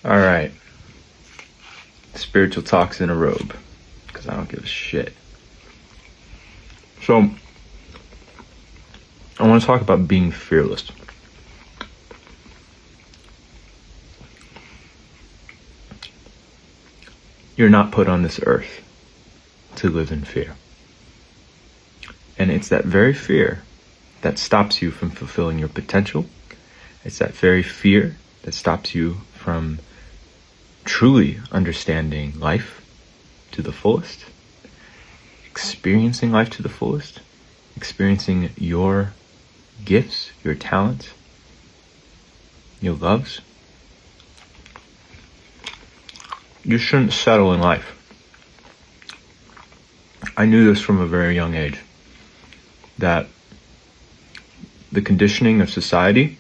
All right. Spiritual talks in a robe, because I don't give a shit. So, I want to talk about being fearless. You're not put on this earth to live in fear. And it's that very fear that stops you from fulfilling your potential. It's that very fear that stops you from truly understanding life to the fullest, experiencing life to the fullest, experiencing your gifts, your talents, your loves. You shouldn't settle in life. I knew this from a very young age, that the conditioning of society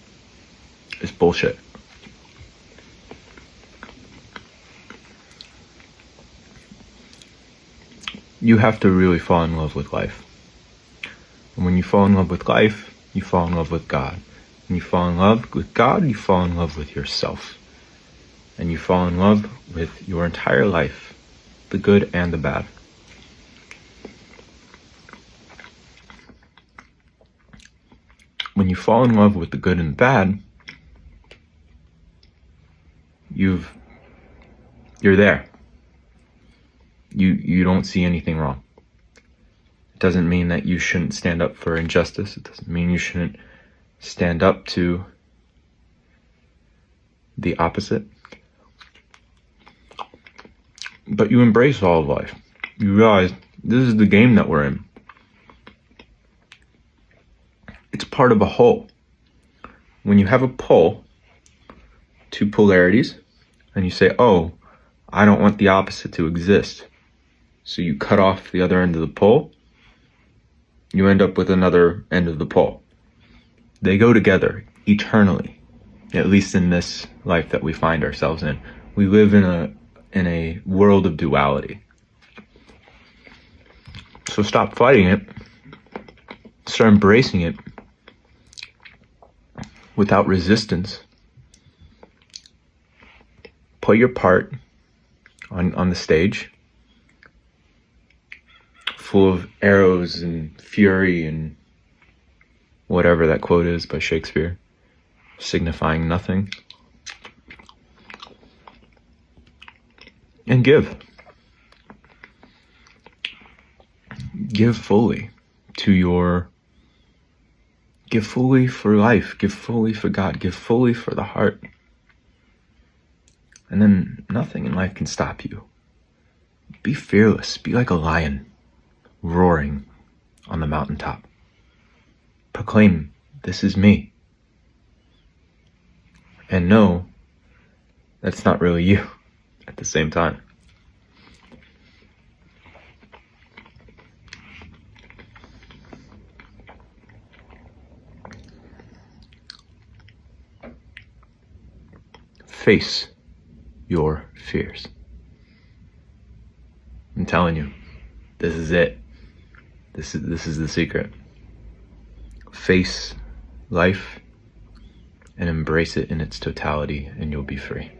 is bullshit. You have to really fall in love with life. And when you fall in love with life, you fall in love with God. When you fall in love with God, you fall in love with yourself. And you fall in love with your entire life, the good and the bad. When you fall in love with the good and the bad, you're there. You don't see anything wrong. It doesn't mean that you shouldn't stand up for injustice. It doesn't mean you shouldn't stand up to the opposite. But you embrace all of life. You realize this is the game that we're in. It's part of a whole. When you have a pole, two polarities, and you say, oh, I don't want the opposite to exist. So you cut off the other end of the pole, you end up with another end of the pole. They go together eternally, at least in this life that we find ourselves in. We live in a world of duality. So stop fighting it, start embracing it without resistance. Play your part on the stage, full of arrows and fury and whatever that quote is by Shakespeare, signifying nothing. And give. Give fully give fully for life, give fully for God, give fully for the heart. And then nothing in life can stop you. Be fearless, be like a lion roaring on the mountaintop. Proclaim, this is me. And know that's not really you at the same time. Face your fears. I'm telling you, this is it. This is the secret. Face life and embrace it in its totality, and you'll be free.